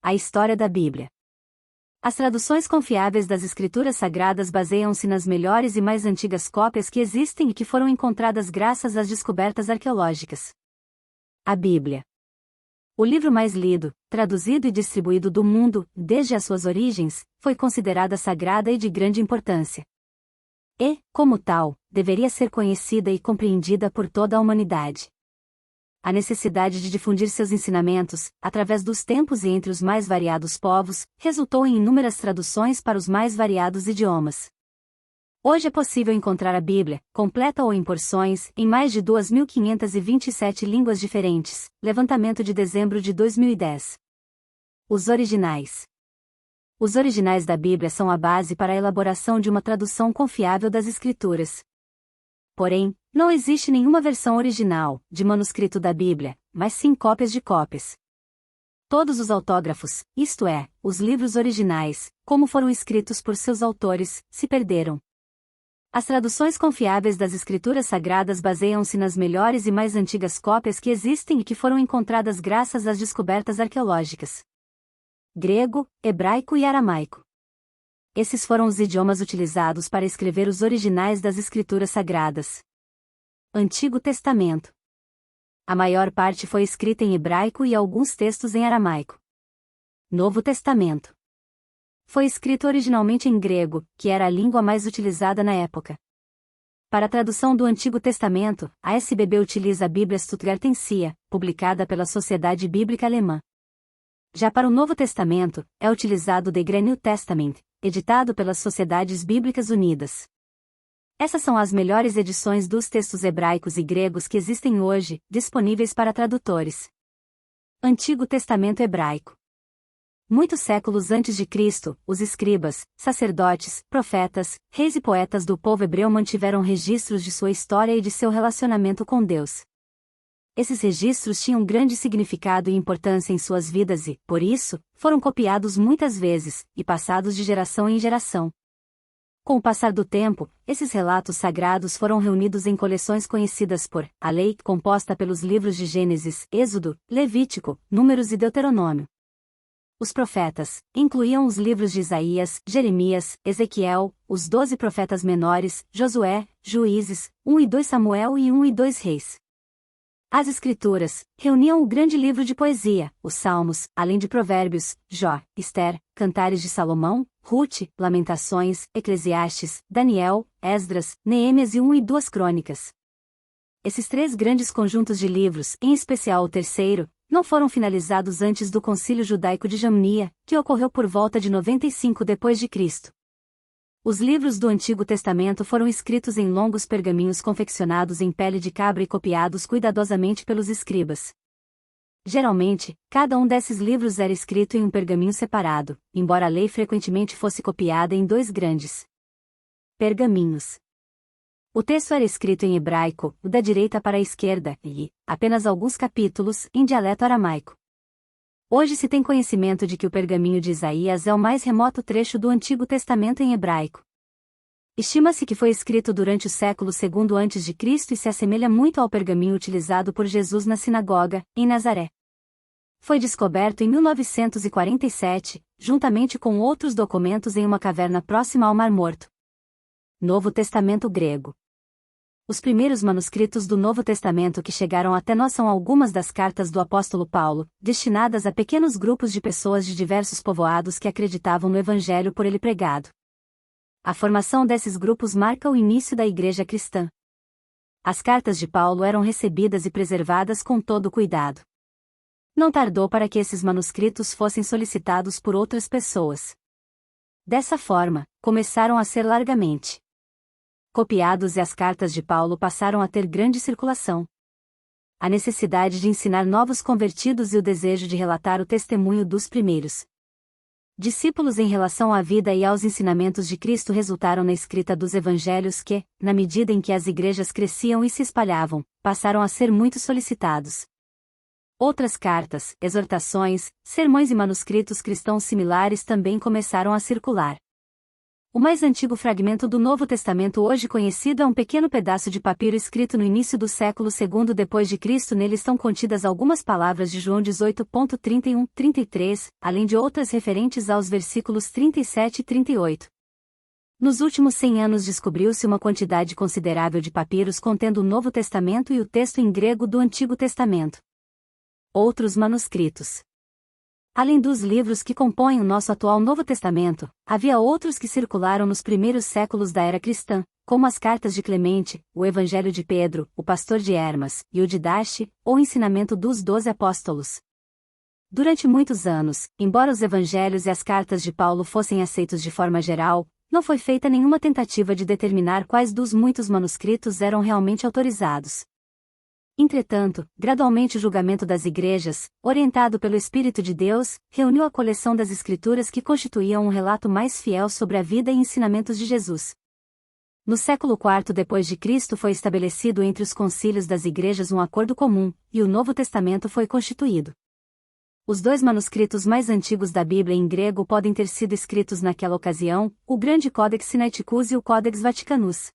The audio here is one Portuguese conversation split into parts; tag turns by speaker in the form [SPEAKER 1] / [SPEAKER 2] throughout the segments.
[SPEAKER 1] A história da Bíblia. As traduções confiáveis das Escrituras Sagradas baseiam-se nas melhores e mais antigas cópias que existem e que foram encontradas graças às descobertas arqueológicas. A Bíblia. O livro mais lido, traduzido e distribuído do mundo, desde as suas origens, foi considerada sagrada e de grande importância. E, como tal, deveria ser conhecida e compreendida por toda a humanidade. A necessidade de difundir seus ensinamentos, através dos tempos e entre os mais variados povos, resultou em inúmeras traduções para os mais variados idiomas. Hoje é possível encontrar a Bíblia, completa ou em porções, em mais de 2.527 línguas diferentes. Levantamento de dezembro de 2010. Os originais. Os originais da Bíblia são a base para a elaboração de uma tradução confiável das Escrituras. Porém, não existe nenhuma versão original, de manuscrito da Bíblia, mas sim cópias de cópias. Todos os autógrafos, isto é, os livros originais, como foram escritos por seus autores, se perderam. As traduções confiáveis das Escrituras Sagradas baseiam-se nas melhores e mais antigas cópias que existem e que foram encontradas graças às descobertas arqueológicas. Grego, hebraico e aramaico. Esses foram os idiomas utilizados para escrever os originais das Escrituras Sagradas. Antigo Testamento. A maior parte foi escrita em hebraico e alguns textos em aramaico. Novo Testamento. Foi escrito originalmente em grego, que era a língua mais utilizada na época. Para a tradução do Antigo Testamento, a SBB utiliza a Bíblia Stuttgartensia, publicada pela Sociedade Bíblica Alemã. Já para o Novo Testamento, é utilizado o The New Testament, editado pelas Sociedades Bíblicas Unidas. Essas são as melhores edições dos textos hebraicos e gregos que existem hoje, disponíveis para tradutores. Antigo Testamento Hebraico. Muitos séculos antes de Cristo, os escribas, sacerdotes, profetas, reis e poetas do povo hebreu mantiveram registros de sua história e de seu relacionamento com Deus. Esses registros tinham grande significado e importância em suas vidas e, por isso, foram copiados muitas vezes, e passados de geração em geração. Com o passar do tempo, esses relatos sagrados foram reunidos em coleções conhecidas por a Lei, composta pelos livros de Gênesis, Êxodo, Levítico, Números e Deuteronômio. Os profetas incluíam os livros de Isaías, Jeremias, Ezequiel, os 12 profetas menores, Josué, Juízes, 1 e 2 Samuel e 1 e 2 Reis. As Escrituras reuniam o grande livro de poesia, os Salmos, além de Provérbios, Jó, Ester, Cantares de Salomão, Rute, Lamentações, Eclesiastes, Daniel, Esdras, Neemias e 1 e 2 Crônicas. Esses três grandes conjuntos de livros, em especial o terceiro, não foram finalizados antes do Concílio Judaico de Jamnia, que ocorreu por volta de 95 d.C. Os livros do Antigo Testamento foram escritos em longos pergaminhos confeccionados em pele de cabra e copiados cuidadosamente pelos escribas. Geralmente, cada um desses livros era escrito em um pergaminho separado, embora a lei frequentemente fosse copiada em dois grandes pergaminhos. O texto era escrito em hebraico, da direita para a esquerda, e, apenas alguns capítulos, em dialeto aramaico. Hoje se tem conhecimento de que o pergaminho de Isaías é o mais remoto trecho do Antigo Testamento em hebraico. Estima-se que foi escrito durante o século II a.C. e se assemelha muito ao pergaminho utilizado por Jesus na sinagoga, em Nazaré. Foi descoberto em 1947, juntamente com outros documentos em uma caverna próxima ao Mar Morto. Novo Testamento Grego. Os primeiros manuscritos do Novo Testamento que chegaram até nós são algumas das cartas do apóstolo Paulo, destinadas a pequenos grupos de pessoas de diversos povoados que acreditavam no evangelho por ele pregado. A formação desses grupos marca o início da igreja cristã. As cartas de Paulo eram recebidas e preservadas com todo cuidado. Não tardou para que esses manuscritos fossem solicitados por outras pessoas. Dessa forma, começaram a ser largamente copiados e as cartas de Paulo passaram a ter grande circulação. A necessidade de ensinar novos convertidos e o desejo de relatar o testemunho dos primeiros discípulos em relação à vida e aos ensinamentos de Cristo resultaram na escrita dos evangelhos que, na medida em que as igrejas cresciam e se espalhavam, passaram a ser muito solicitados. Outras cartas, exortações, sermões e manuscritos cristãos similares também começaram a circular. O mais antigo fragmento do Novo Testamento hoje conhecido é um pequeno pedaço de papiro escrito no início do século II depois de Cristo. Nele estão contidas algumas palavras de João 18.31-33, além de outras referentes aos versículos 37 e 38. Nos últimos 100 anos descobriu-se uma quantidade considerável de papiros contendo o Novo Testamento e o texto em grego do Antigo Testamento. Outros manuscritos. Além dos livros que compõem o nosso atual Novo Testamento, havia outros que circularam nos primeiros séculos da era cristã, como as cartas de Clemente, o Evangelho de Pedro, o Pastor de Hermas, e o Didache, ou o ensinamento dos 12 apóstolos. Durante muitos anos, embora os evangelhos e as cartas de Paulo fossem aceitos de forma geral, não foi feita nenhuma tentativa de determinar quais dos muitos manuscritos eram realmente autorizados. Entretanto, gradualmente o julgamento das igrejas, orientado pelo Espírito de Deus, reuniu a coleção das Escrituras que constituíam um relato mais fiel sobre a vida e ensinamentos de Jesus. No século IV d.C. foi estabelecido entre os concílios das igrejas um acordo comum, e o Novo Testamento foi constituído. Os dois manuscritos mais antigos da Bíblia em grego podem ter sido escritos naquela ocasião, o Grande Codex Sinaiticus e o Codex Vaticanus.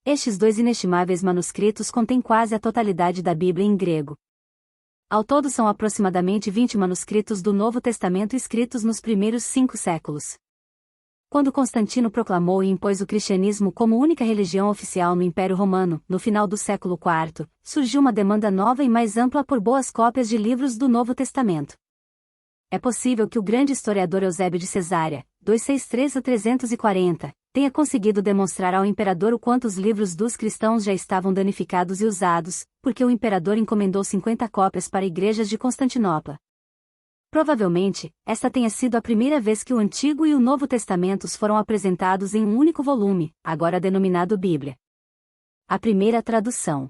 [SPEAKER 1] Estes dois inestimáveis manuscritos contêm quase a totalidade da Bíblia em grego. Ao todo são aproximadamente 20 manuscritos do Novo Testamento escritos nos primeiros 5 séculos. Quando Constantino proclamou e impôs o cristianismo como única religião oficial no Império Romano, no final do século IV, surgiu uma demanda nova e mais ampla por boas cópias de livros do Novo Testamento. É possível que o grande historiador Eusébio de Cesárea, 263-340, tenha conseguido demonstrar ao imperador o quanto os livros dos cristãos já estavam danificados e usados, porque o imperador encomendou 50 cópias para igrejas de Constantinopla. Provavelmente, esta tenha sido a primeira vez que o Antigo e o Novo Testamentos foram apresentados em um único volume, agora denominado Bíblia. A primeira tradução.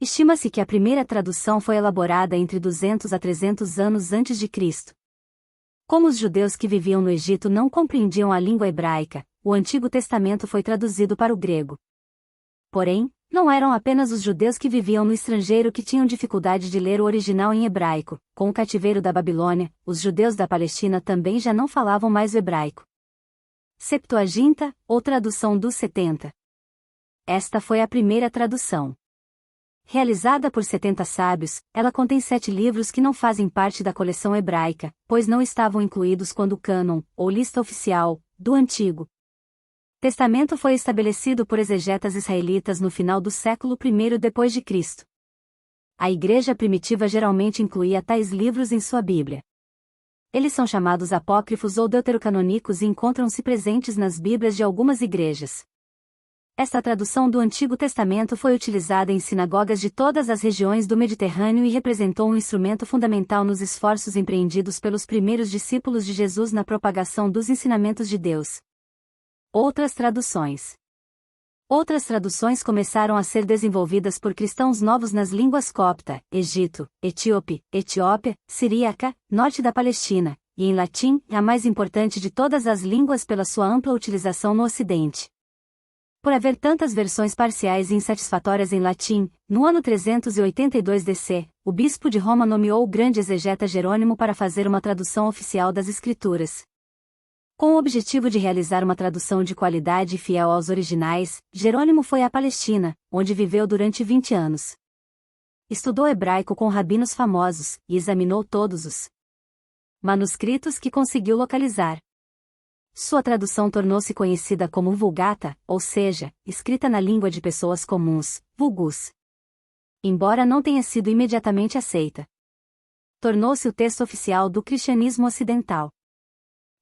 [SPEAKER 1] Estima-se que a primeira tradução foi elaborada entre 200 a 300 anos antes de Cristo. Como os judeus que viviam no Egito não compreendiam a língua hebraica, o Antigo Testamento foi traduzido para o grego. Porém, não eram apenas os judeus que viviam no estrangeiro que tinham dificuldade de ler o original em hebraico. Com o cativeiro da Babilônia, os judeus da Palestina também já não falavam mais o hebraico. Septuaginta, ou tradução dos 70. Esta foi a primeira tradução. Realizada por 70 sábios, ela contém 7 livros que não fazem parte da coleção hebraica, pois não estavam incluídos quando o cânon, ou lista oficial, do Antigo Testamento foi estabelecido por exegetas israelitas no final do século I d.C. A igreja primitiva geralmente incluía tais livros em sua Bíblia. Eles são chamados apócrifos ou deuterocanônicos e encontram-se presentes nas Bíblias de algumas igrejas. Esta tradução do Antigo Testamento foi utilizada em sinagogas de todas as regiões do Mediterrâneo e representou um instrumento fundamental nos esforços empreendidos pelos primeiros discípulos de Jesus na propagação dos ensinamentos de Deus. Outras traduções. Outras traduções começaram a ser desenvolvidas por cristãos novos nas línguas copta, Egito, etíope, Etiópia, siríaca, norte da Palestina, e em latim, a mais importante de todas as línguas pela sua ampla utilização no Ocidente. Por haver tantas versões parciais e insatisfatórias em latim, no ano 382 DC, o bispo de Roma nomeou o grande exegeta Jerônimo para fazer uma tradução oficial das Escrituras. Com o objetivo de realizar uma tradução de qualidade e fiel aos originais, Jerônimo foi à Palestina, onde viveu durante 20 anos. Estudou hebraico com rabinos famosos, e examinou todos os manuscritos que conseguiu localizar. Sua tradução tornou-se conhecida como Vulgata, ou seja, escrita na língua de pessoas comuns, vulgus. Embora não tenha sido imediatamente aceita, tornou-se o texto oficial do cristianismo ocidental.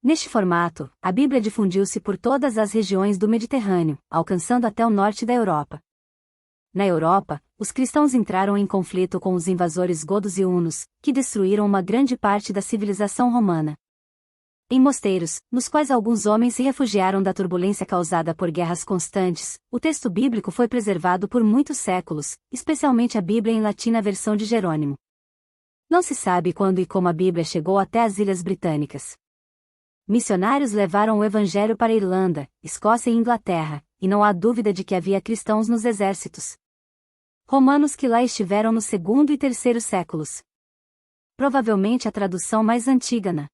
[SPEAKER 1] Neste formato, a Bíblia difundiu-se por todas as regiões do Mediterrâneo, alcançando até o norte da Europa. Na Europa, os cristãos entraram em conflito com os invasores godos e hunos, que destruíram uma grande parte da civilização romana. Em mosteiros, nos quais alguns homens se refugiaram da turbulência causada por guerras constantes, o texto bíblico foi preservado por muitos séculos, especialmente a Bíblia em latim na versão de Jerônimo. Não se sabe quando e como a Bíblia chegou até as Ilhas Britânicas. Missionários levaram o Evangelho para Irlanda, Escócia e Inglaterra, e não há dúvida de que havia cristãos nos exércitos romanos que lá estiveram no segundo e terceiro séculos. Provavelmente a tradução mais antiga na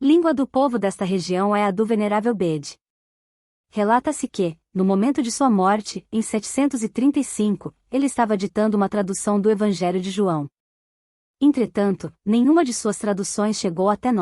[SPEAKER 1] Língua do povo desta região é a do Venerável Bede. Relata-se que, no momento de sua morte, em 735, ele estava ditando uma tradução do Evangelho de João. Entretanto, nenhuma de suas traduções chegou até nós.